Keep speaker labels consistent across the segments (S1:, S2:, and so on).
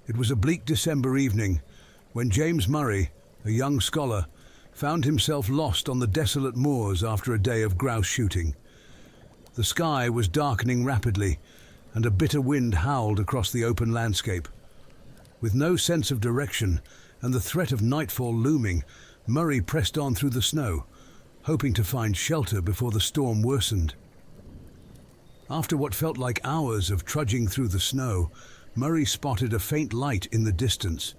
S1: It was a bleak December evening when James Murray, a young scholar, found himself lost on the desolate moors after a day of grouse shooting. The sky was darkening rapidly, and a bitter wind howled across the open landscape. With no sense of direction and the threat of nightfall looming, Murray pressed on through the snow, hoping to find shelter before the storm worsened. After what felt like hours of trudging through the snow, Murray spotted a faint light in the distance.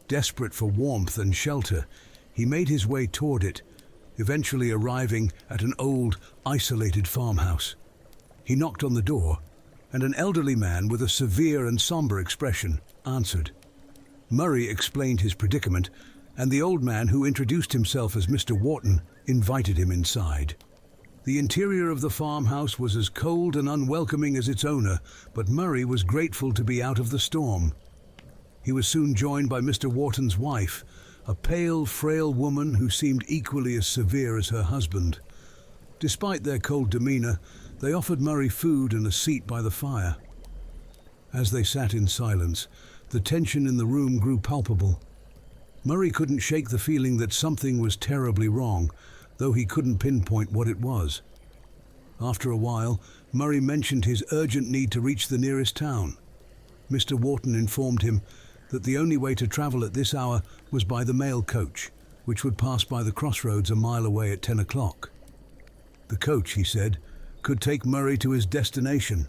S1: Desperate for warmth and shelter, he made his way toward it, eventually arriving at an old, isolated farmhouse. He knocked on the door, and an elderly man with a severe and somber expression answered. Murray explained his predicament, and the old man, who introduced himself as Mr. Wharton, invited him inside. The interior of the farmhouse was as cold and unwelcoming as its owner, but Murray was grateful to be out of the storm. He was soon joined by Mr. Wharton's wife, a pale, frail woman who seemed equally as severe as her husband. Despite their cold demeanor, they offered Murray food and a seat by the fire. As they sat in silence, the tension in the room grew palpable. Murray couldn't shake the feeling that something was terribly wrong, though he couldn't pinpoint what it was. After a while, Murray mentioned his urgent need to reach the nearest town. Mr. Wharton informed him that the only way to travel at this hour was by the mail coach, which would pass by the crossroads a mile away at 10 o'clock. The coach, he said, could take Murray to his destination.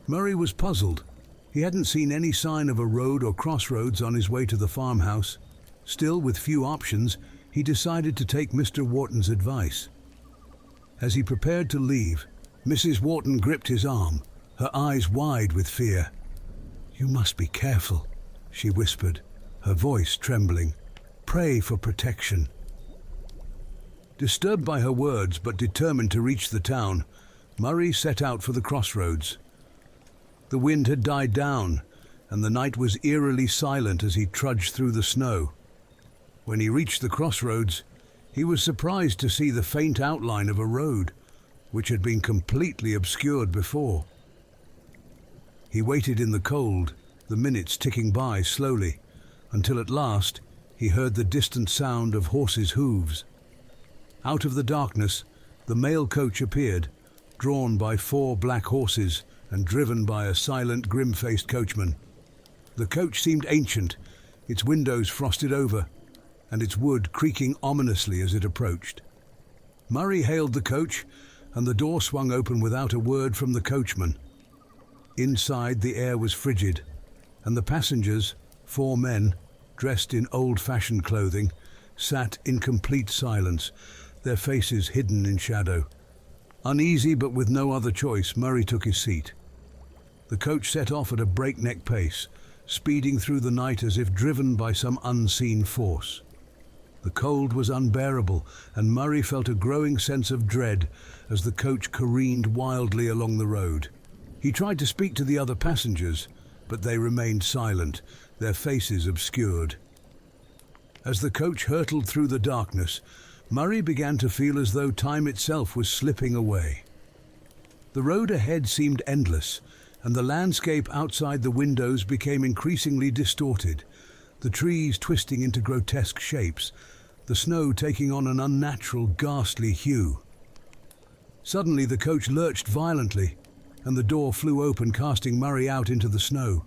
S1: Murray was puzzled. He hadn't seen any sign of a road or crossroads on his way to the farmhouse. Still, with few options, he decided to take Mr. Wharton's advice. As he prepared to leave, Mrs. Wharton gripped his arm, her eyes wide with fear. "You must be careful," she whispered, her voice trembling. "Pray for protection." Disturbed by her words but determined to reach the town, Murray set out for the crossroads. The wind had died down, and the night was eerily silent as he trudged through the snow. When he reached the crossroads, he was surprised to see the faint outline of a road, which had been completely obscured before. He waited in the cold, the minutes ticking by slowly, until at last he heard the distant sound of horses' hooves. Out of the darkness, the mail coach appeared, drawn by 4 black horses and driven by a silent, grim-faced coachman. The coach seemed ancient, its windows frosted over, and its wood creaking ominously as it approached. Murray hailed the coach, and the door swung open without a word from the coachman. Inside, the air was frigid, and the passengers, 4 men, dressed in old-fashioned clothing, sat in complete silence, their faces hidden in shadow. Uneasy but with no other choice, Murray took his seat. The coach set off at a breakneck pace, speeding through the night as if driven by some unseen force. The cold was unbearable, and Murray felt a growing sense of dread as the coach careened wildly along the road. He tried to speak to the other passengers, but they remained silent, their faces obscured. As the coach hurtled through the darkness, Murray began to feel as though time itself was slipping away. The road ahead seemed endless, and the landscape outside the windows became increasingly distorted, the trees twisting into grotesque shapes, the snow taking on an unnatural, ghastly hue. Suddenly the coach lurched violently, and the door flew open, casting Murray out into the snow.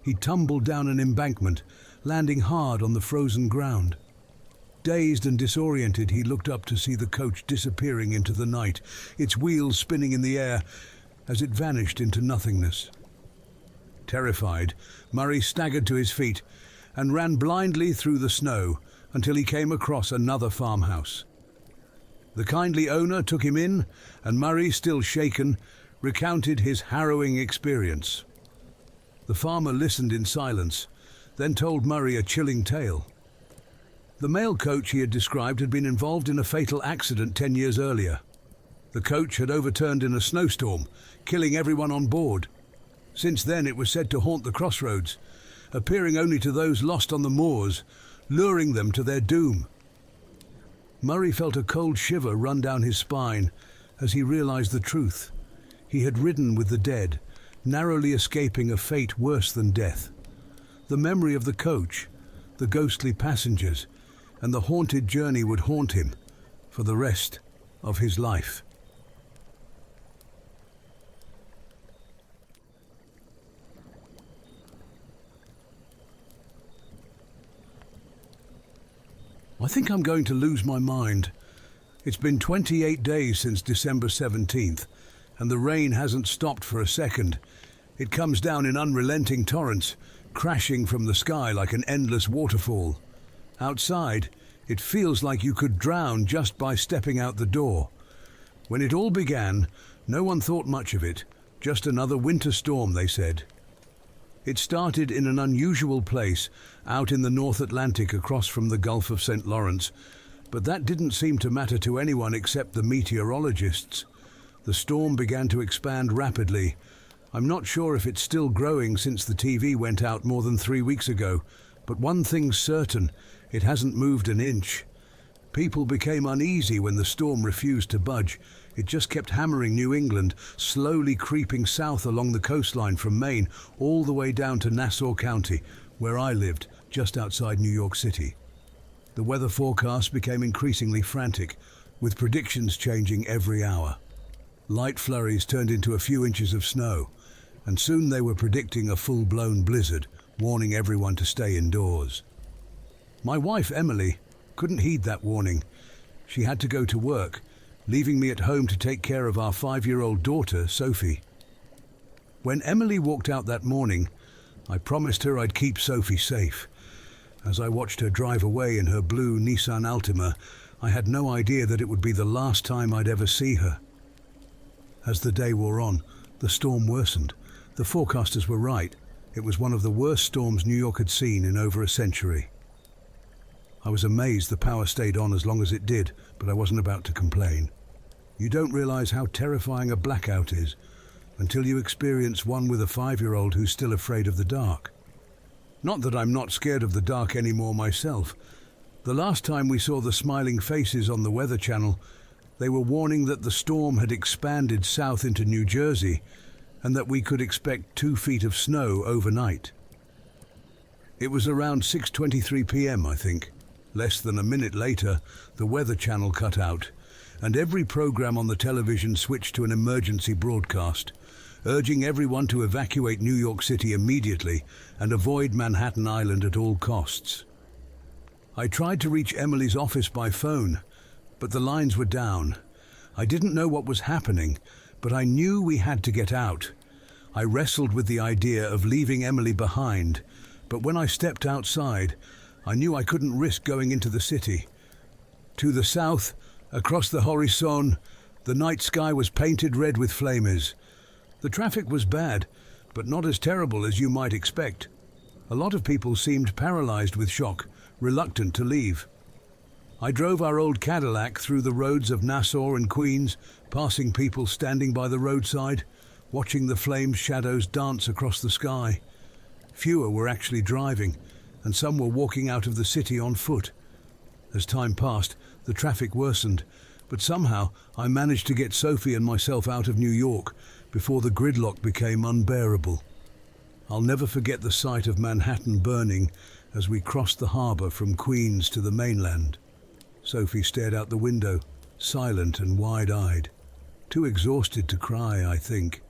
S1: He tumbled down an embankment, landing hard on the frozen ground. Dazed and disoriented, he looked up to see the coach disappearing into the night, its wheels spinning in the air as it vanished into nothingness. Terrified, Murray staggered to his feet and ran blindly through the snow until he came across another farmhouse. The kindly owner took him in, and Murray, still shaken, recounted his harrowing experience. The farmer listened in silence, then told Murray a chilling tale. The mail coach he had described had been involved in a fatal accident 10 years earlier. The coach had overturned in a snowstorm, killing everyone on board. Since then it was said to haunt the crossroads, appearing only to those lost on the moors, luring them to their doom. Murray felt a cold shiver run down his spine as he realized the truth. He had ridden with the dead, narrowly escaping a fate worse than death. The memory of the coach, the ghostly passengers, and the haunted journey would haunt him for the rest of his life. I think I'm going to lose my mind. It's been 28 days since December 17th, and the rain hasn't stopped for a second. It comes down in unrelenting torrents, crashing from the sky like an endless waterfall. Outside, it feels like you could drown just by stepping out the door. When it all began, no one thought much of it. Just another winter storm, they said. It started in an unusual place, out in the North Atlantic across from the Gulf of St. Lawrence, but that didn't seem to matter to anyone except the meteorologists. The storm began to expand rapidly. I'm not sure if it's still growing since the TV went out more than 3 weeks ago, but one thing's certain, it hasn't moved an inch. People became uneasy when the storm refused to budge. It just kept hammering New England, slowly creeping south along the coastline from Maine all the way down to Nassau County, where I lived, just outside New York City. The weather forecast became increasingly frantic, with predictions changing every hour. Light flurries turned into a few inches of snow, and soon they were predicting a full-blown blizzard, warning everyone to stay indoors. My wife, Emily, couldn't heed that warning. She had to go to work, leaving me at home to take care of our 5-year-old daughter, Sophie. When Emily walked out that morning, I promised her I'd keep Sophie safe. As I watched her drive away in her blue Nissan Altima, I had no idea that it would be the last time I'd ever see her. As the day wore on, the storm worsened. The forecasters were right. It was one of the worst storms New York had seen in over a century. I was amazed the power stayed on as long as it did, but I wasn't about to complain. You don't realize how terrifying a blackout is until you experience one with a 5-year-old who's still afraid of the dark. Not that I'm not scared of the dark anymore myself. The last time we saw the smiling faces on the Weather Channel, they were warning that the storm had expanded south into New Jersey and that we could expect 2 feet of snow overnight. It was around 6:23 p.m., I think. Less than a minute later, the Weather Channel cut out, and every program on the television switched to an emergency broadcast, urging everyone to evacuate New York City immediately and avoid Manhattan Island at all costs. I tried to reach Emily's office by phone, but the lines were down. I didn't know what was happening, but I knew we had to get out. I wrestled with the idea of leaving Emily behind, but when I stepped outside, I knew I couldn't risk going into the city. To the south, across the horizon, the night sky was painted red with flames. The traffic was bad, but not as terrible as you might expect. A lot of people seemed paralyzed with shock, reluctant to leave. I drove our old Cadillac through the roads of Nassau and Queens, passing people standing by the roadside, watching the flame shadows dance across the sky. Fewer were actually driving, and some were walking out of the city on foot. As time passed, the traffic worsened, but somehow I managed to get Sophie and myself out of New York before the gridlock became unbearable. I'll never forget the sight of Manhattan burning as we crossed the harbor from Queens to the mainland. Sophie stared out the window, silent and wide-eyed. Too exhausted to cry, I think.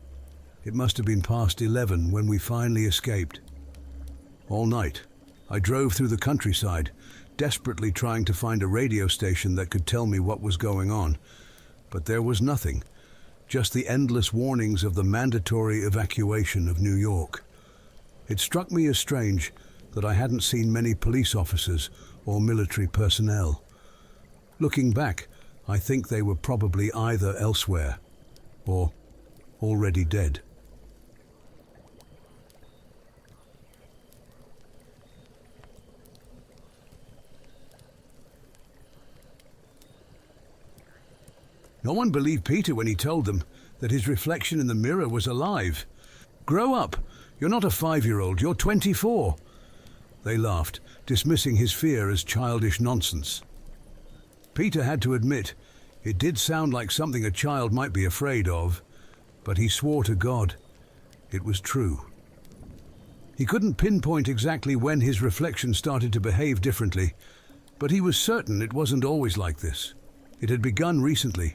S1: It must have been past 11 when we finally escaped. All night, I drove through the countryside, desperately trying to find a radio station that could tell me what was going on. But there was nothing, just the endless warnings of the mandatory evacuation of New York. It struck me as strange that I hadn't seen many police officers or military personnel. Looking back, I think they were probably either elsewhere or already dead. No one believed Peter when he told them that his reflection in the mirror was alive. "Grow up! You're not a 5-year-old, you're 24. They laughed, dismissing his fear as childish nonsense. Peter had to admit, it did sound like something a child might be afraid of, but he swore to God it was true. He couldn't pinpoint exactly when his reflection started to behave differently, but he was certain it wasn't always like this. It had begun recently,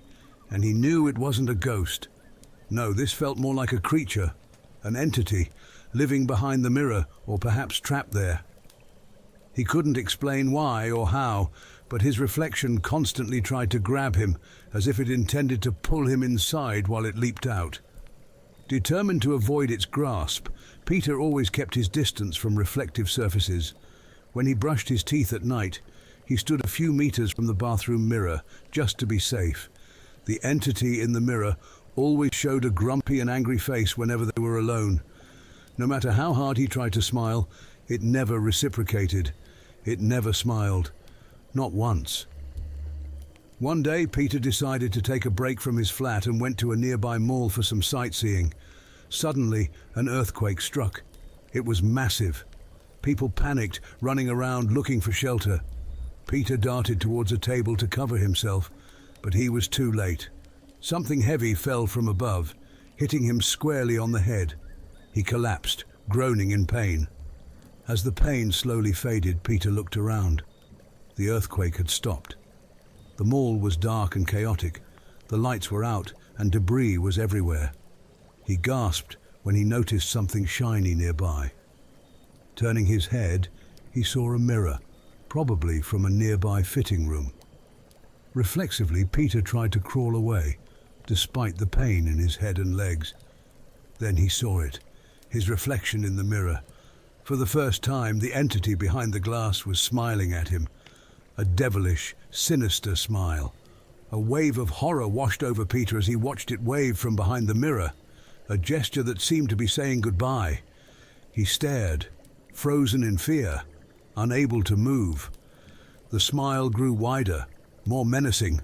S1: and he knew it wasn't a ghost. No, this felt more like a creature, an entity, living behind the mirror, or perhaps trapped there. He couldn't explain why or how, but his reflection constantly tried to grab him, as if it intended to pull him inside while it leaped out. Determined to avoid its grasp, Peter always kept his distance from reflective surfaces. When he brushed his teeth at night, he stood a few meters from the bathroom mirror, just to be safe. The entity in the mirror always showed a grumpy and angry face whenever they were alone. No matter how hard he tried to smile, it never reciprocated. It never smiled. Not once. One day, Peter decided to take a break from his flat and went to a nearby mall for some sightseeing. Suddenly, an earthquake struck. It was massive. People panicked, running around looking for shelter. Peter darted towards a table to cover himself, but he was too late. Something heavy fell from above, hitting him squarely on the head. He collapsed, groaning in pain. As the pain slowly faded, Peter looked around. The earthquake had stopped. The mall was dark and chaotic. The lights were out and debris was everywhere. He gasped when he noticed something shiny nearby. Turning his head, he saw a mirror, probably from a nearby fitting room. Reflexively, Peter tried to crawl away, despite the pain in his head and legs. Then he saw it, his reflection in the mirror. For the first time, the entity behind the glass was smiling at him. A devilish, sinister smile. A wave of horror washed over Peter as he watched it wave from behind the mirror, a gesture that seemed to be saying goodbye. He stared, frozen in fear, unable to move. The smile grew wider, more menacing.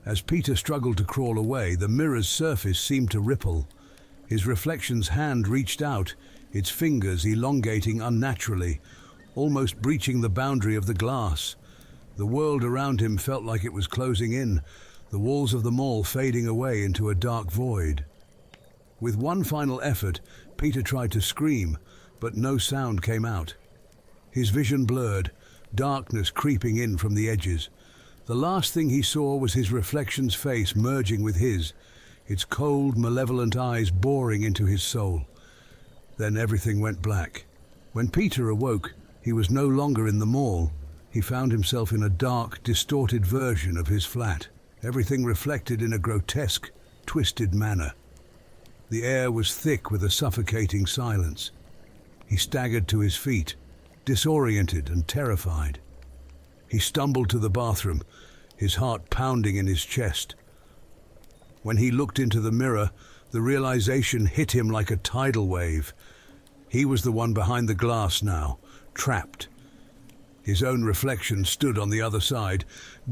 S1: As Peter struggled to crawl away, the mirror's surface seemed to ripple. His reflection's hand reached out, its fingers elongating unnaturally, almost breaching the boundary of the glass. The world around him felt like it was closing in, the walls of the mall fading away into a dark void. With one final effort, Peter tried to scream, but no sound came out. His vision blurred, darkness creeping in from the edges. The last thing he saw was his reflection's face merging with his, its cold, malevolent eyes boring into his soul. Then everything went black. When Peter awoke, he was no longer in the mall. He found himself in a dark, distorted version of his flat, everything reflected in a grotesque, twisted manner. The air was thick with a suffocating silence. He staggered to his feet, disoriented and terrified. He stumbled to the bathroom, his heart pounding in his chest. When he looked into the mirror, the realization hit him like a tidal wave. He was the one behind the glass now, trapped. His own reflection stood on the other side,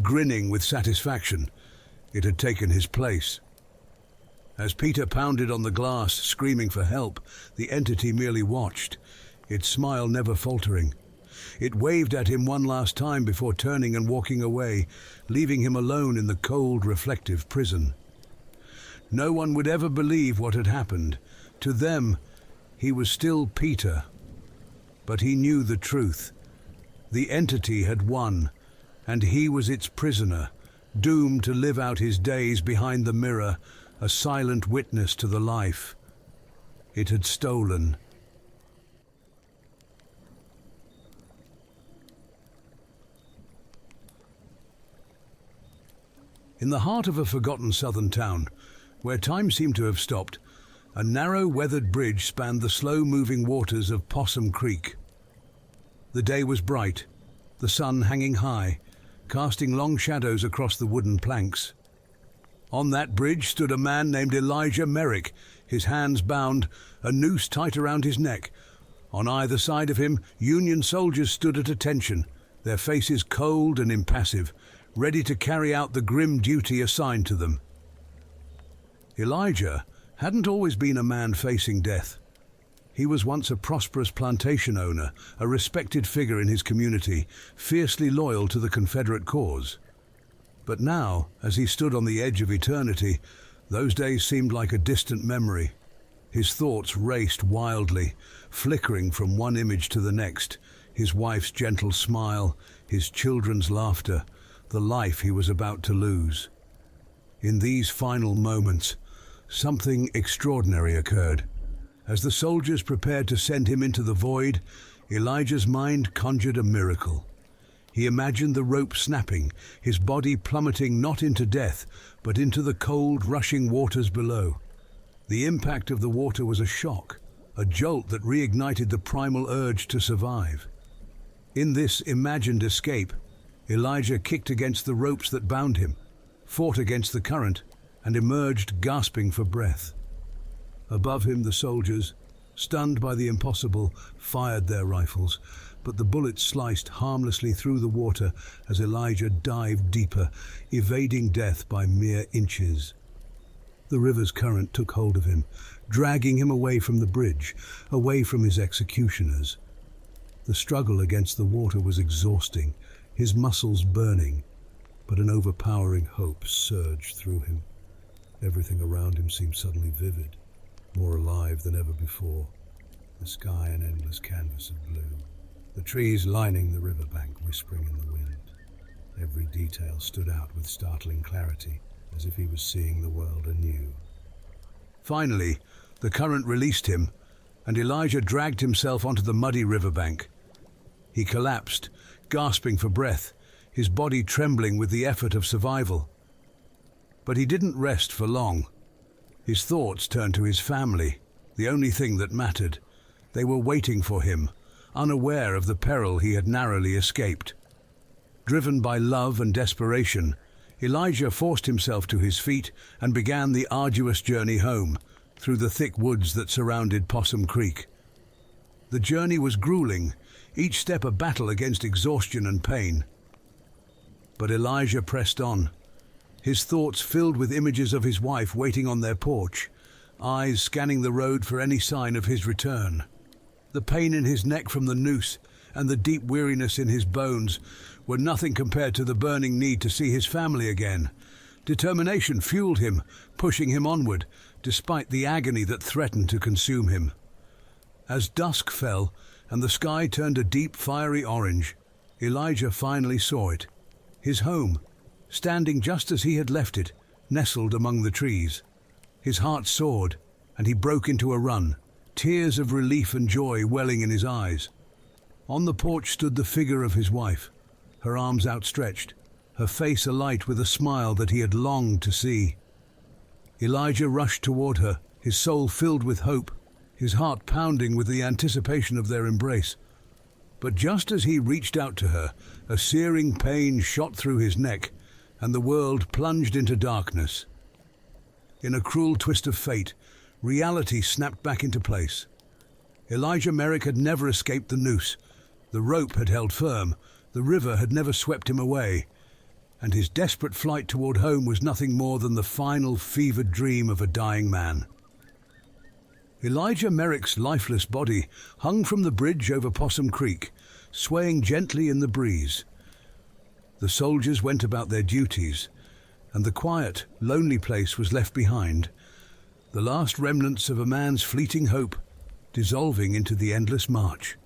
S1: grinning with satisfaction. It had taken his place. As Peter pounded on the glass, screaming for help, the entity merely watched, its smile never faltering. It waved at him one last time before turning and walking away, leaving him alone in the cold, reflective prison. No one would ever believe what had happened. To them, he was still Peter. But he knew the truth. The entity had won, and he was its prisoner, doomed to live out his days behind the mirror, a silent witness to the life it had stolen. In the heart of a forgotten southern town, where time seemed to have stopped, a narrow, weathered bridge spanned the slow-moving waters of Possum Creek. The day was bright, the sun hanging high, casting long shadows across the wooden planks. On that bridge stood a man named Elijah Merrick, his hands bound, a noose tight around his neck. On either side of him, Union soldiers stood at attention, their faces cold and impassive, ready to carry out the grim duty assigned to them. Elijah hadn't always been a man facing death. He was once a prosperous plantation owner, a respected figure in his community, fiercely loyal to the Confederate cause. But now, as he stood on the edge of eternity, those days seemed like a distant memory. His thoughts raced wildly, flickering from one image to the next, his wife's gentle smile, his children's laughter, the life he was about to lose. In these final moments, something extraordinary occurred. As the soldiers prepared to send him into the void, Elijah's mind conjured a miracle. He imagined the rope snapping, his body plummeting not into death, but into the cold, rushing waters below. The impact of the water was a shock, a jolt that reignited the primal urge to survive. In this imagined escape, Elijah kicked against the ropes that bound him, fought against the current, and emerged gasping for breath. Above him, the soldiers, stunned by the impossible, fired their rifles, but the bullets sliced harmlessly through the water as Elijah dived deeper, evading death by mere inches. The river's current took hold of him, dragging him away from the bridge, away from his executioners. The struggle against the water was exhausting, his muscles burning, but an overpowering hope surged through him. Everything around him seemed suddenly vivid, more alive than ever before. The sky an endless canvas of blue, the trees lining the riverbank whispering in the wind. Every detail stood out with startling clarity, as if he was seeing the world anew. Finally, the current released him, and Elijah dragged himself onto the muddy riverbank. He collapsed, gasping for breath, his body trembling with the effort of survival. But he didn't rest for long. His thoughts turned to his family, the only thing that mattered. They were waiting for him, unaware of the peril he had narrowly escaped. Driven by love and desperation, Elijah forced himself to his feet and began the arduous journey home, through the thick woods that surrounded Possum Creek. The journey was grueling, each step a battle against exhaustion and pain. But Elijah pressed on, his thoughts filled with images of his wife waiting on their porch, eyes scanning the road for any sign of his return. The pain in his neck from the noose and the deep weariness in his bones were nothing compared to the burning need to see his family again. Determination fueled him, pushing him onward, despite the agony that threatened to consume him. As dusk fell and the sky turned a deep fiery orange, Elijah finally saw it. His home, standing just as he had left it, nestled among the trees. His heart soared, and he broke into a run, tears of relief and joy welling in his eyes. On the porch stood the figure of his wife, her arms outstretched, her face alight with a smile that he had longed to see. Elijah rushed toward her, his soul filled with hope, his heart pounding with the anticipation of their embrace. But just as he reached out to her, a searing pain shot through his neck, and the world plunged into darkness. In a cruel twist of fate, reality snapped back into place. Elijah Merrick had never escaped the noose. The rope had held firm, the river had never swept him away, and his desperate flight toward home was nothing more than the final fevered dream of a dying man. Elijah Merrick's lifeless body hung from the bridge over Possum Creek, swaying gently in the breeze. The soldiers went about their duties, and the quiet, lonely place was left behind, the last remnants of a man's fleeting hope dissolving into the endless march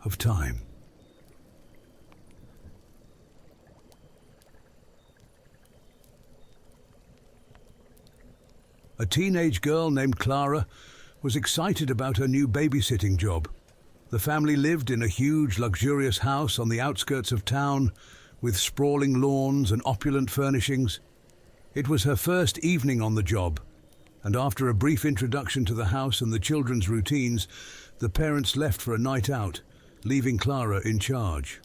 S1: of time. A teenage girl named Clara was excited about her new babysitting job. The family lived in a huge, luxurious house on the outskirts of town, with sprawling lawns and opulent furnishings. It was her first evening on the job, and after a brief introduction to the house and the children's routines, the parents left for a night out, leaving Clara in charge.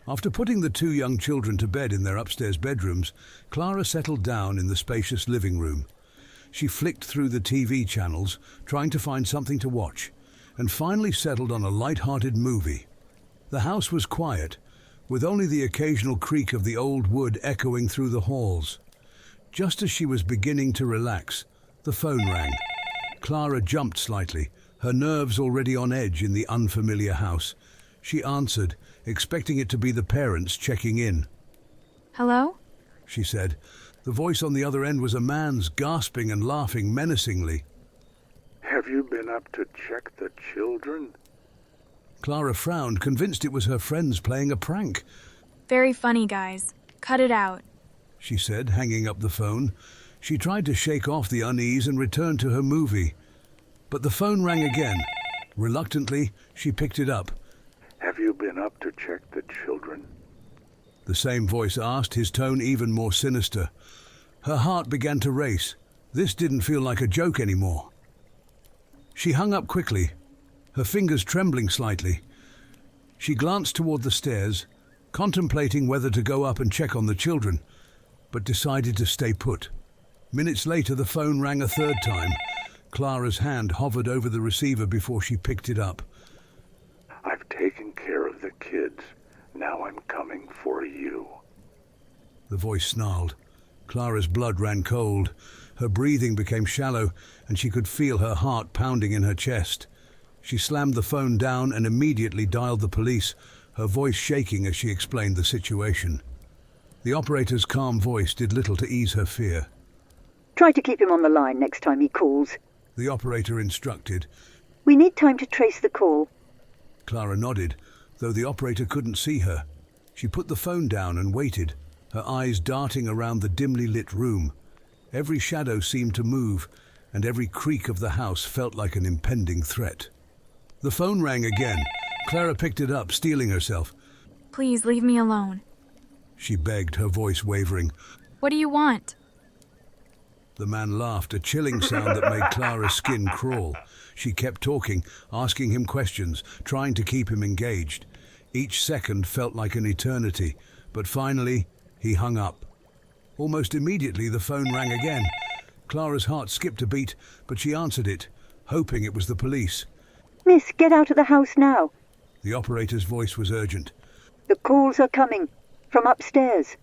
S1: After putting the two young children to bed in their upstairs bedrooms, Clara settled down in the spacious living room. She flicked through the TV channels, trying to find something to watch, and finally settled on a light-hearted movie. The house was quiet, with only the occasional creak of the old wood echoing through the halls. Just as she was beginning to relax, the phone rang. Clara jumped slightly, her nerves already on edge in the unfamiliar house. She answered, expecting it to be the parents checking in.
S2: Hello?
S1: She said. The voice on the other end was a man's, gasping and laughing menacingly.
S2: Have you been up to check the children?
S1: Clara frowned, convinced it was her friends playing a prank.
S3: Very funny, guys. Cut it out.
S1: She said, hanging up the phone. She tried to shake off the unease and return to her movie. But the phone rang again. Reluctantly, she picked it up.
S2: Have you been up to check the children?
S1: The same voice asked, his tone even more sinister. Her heart began to race. This didn't feel like a joke anymore. She hung up quickly, her fingers trembling slightly. She glanced toward the stairs, contemplating whether to go up and check on the children, but decided to stay put. Minutes later, the phone rang a third time. Clara's hand hovered over the receiver before she picked it up.
S2: I've taken care of the kids. Now I'm coming for you.
S1: The voice snarled. Clara's blood ran cold. Her breathing became shallow, and she could feel her heart pounding in her chest. She slammed the phone down and immediately dialed the police, her voice shaking as she explained the situation. The operator's calm voice did little to ease her fear.
S4: Try to keep him on the line next time he calls.
S1: The operator instructed.
S4: We need time to trace the call.
S1: Clara nodded, though the operator couldn't see her. She put the phone down and waited, her eyes darting around the dimly lit room. Every shadow seemed to move, and every creak of the house felt like an impending threat. The phone rang again. Clara picked it up, steeling herself.
S3: Please leave me alone.
S1: She begged, her voice wavering.
S3: What do you want?
S1: The man laughed, a chilling sound that made Clara's skin crawl. She kept talking, asking him questions, trying to keep him engaged. Each second felt like an eternity, but finally, he hung up. Almost immediately, the phone rang again. Clara's heart skipped a beat, but she answered it, hoping it was the police.
S4: Miss, get out of the house now.
S1: The operator's voice was urgent.
S4: The calls are coming. From upstairs.